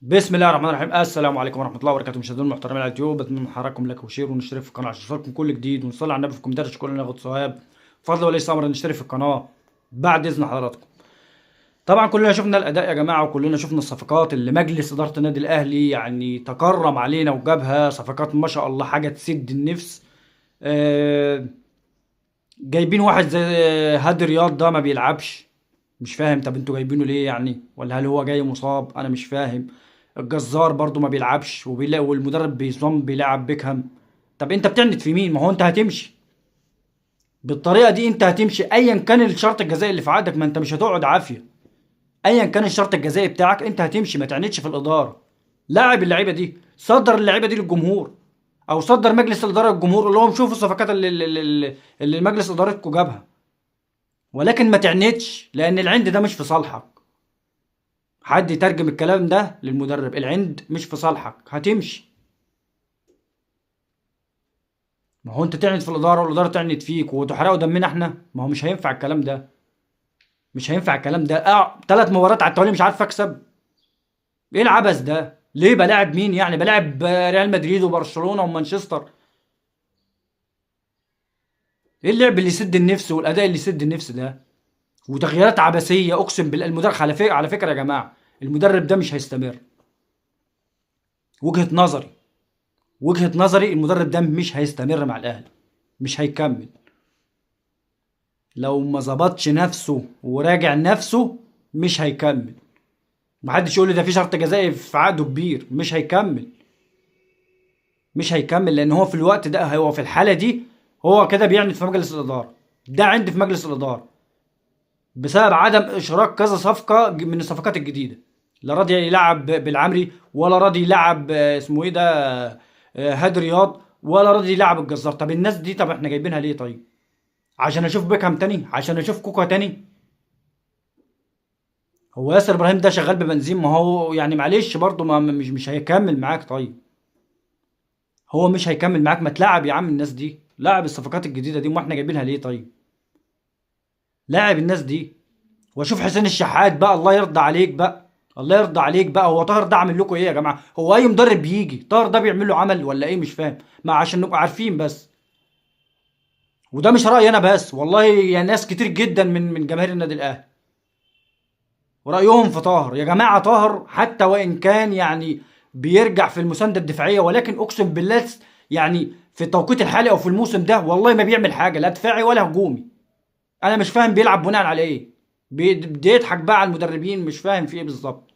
بسم الله الرحمن الرحيم. السلام عليكم ورحمه الله وبركاته. مشاهدينا المحترمين على اليوتيوب، بتمنى من حضراتكم لايك وشير ونشترك في القناه عشان يوصلكم كل جديد، ونصلي على النبي في الكومنتات كلنا ناخد ثواب. بفضل وليس امر نشترك في القناه بعد اذن حضراتكم. طبعا كلنا شفنا الاداء يا جماعه، وكلنا شفنا الصفقات اللي مجلس اداره النادي الاهلي يعني تكرم علينا وجابها، صفقات ما شاء الله حاجه تسد النفس. آه، جايبين واحد زي هادي رياض ده ما بيلعبش، مش فاهم. طب انتوا جايبينه ليه يعني؟ ولا هل هو جاي مصاب؟ انا مش فاهم. الجزار برضو ما بيلعبش والمدرب بيصمم بيلعب بيكهام. طب انت بتعند في مين؟ ما هو انت هتمشي بالطريقه دي، انت هتمشي ايا كان الشرط الجزائي اللي في عقدك، ما انت مش هتقعد عافيه. ايا كان الشرط الجزائي بتاعك انت هتمشي، ما تعندش في الاداره. لاعب اللعيبه دي، صدر اللعيبه دي للجمهور، او صدر مجلس الاداره للجمهور، اللي هو شوفوا الصفقات اللي مجلس ادارتكم جابها. ولكن ما تعندش، لان العند ده مش في صالحك. حد يترجم الكلام ده للمدرب، العند مش في صالحك، هتمشي. ما هو انت تعند في الاداره والاداره تعند فيك وتحرقوا دمنا احنا، ما هو مش هينفع الكلام ده. مش هينفع الكلام ده. 3 مباريات على التوالي مش عارف اكسب. ايه العبث ده؟ ليه بلاعب مين يعني؟ بلاعب ريال مدريد وبرشلونه ومانشستر؟ ايه اللعب اللي يسد النفس والاداء اللي يسد النفس ده؟ وتغييرات عبثيه، اقسم بالله. المدرب على فكره يا جماعه، المدرب ده مش هيستمر. وجهه نظري، وجهه نظري المدرب ده مش هيستمر مع الاهلي، مش هيكمل. لو ما ظبطش نفسه وراجع نفسه مش هيكمل. محدش يقول لي ده في شرط جزائي في عقده كبير، مش هيكمل. مش هيكمل لان هو في الوقت ده، هو في الحاله دي هو كده بيعند في مجلس الاداره. ده عند في مجلس الاداره بسبب عدم اشراك كذا صفقه من الصفقات الجديده. لا راضي يلعب بالعمري، ولا راضي يلعب اسمه ايه ده، هادي رياض، ولا راضي يلعب الجزار. طب الناس دي، طب احنا جايبينها ليه طيب؟ عشان اشوف بيكهام تاني؟ عشان اشوف كوكا تاني؟ هو ياسر ابراهيم ده شغال ببنزين؟ ما هو يعني معلش برضه، ما مش هيكمل معاك طيب. هو مش هيكمل معاك. ما تلعب يا عم الناس دي، لاعب الصفقات الجديده دي. ما احنا جايبينها ليه طيب؟ لاعب الناس دي. واشوف حسين الشحات بقى، الله يرضى عليك بقى. الله يرضى عليك بقى. هو طاهر ده عامل لكم ايه يا جماعه؟ هو اي مدرب بيجي طاهر ده بيعمل له عمل ولا ايه؟ مش فاهم. ما عشان نبقى عارفين بس. وده مش رايي انا بس، والله يعني ناس كتير جدا من جماهير النادي الاهلي ورأيهم في طاهر. يا جماعة طاهر حتى وإن كان يعني بيرجع في المساندة الدفاعية، ولكن أقسم بالله يعني في التوقيت الحالي أو في الموسم ده والله ما بيعمل حاجة لا دفاعي ولا هجومي. أنا مش فاهم بيلعب بناء على إيه. بيضحك بقى على المدربين، مش فاهم في إيه بالظبط.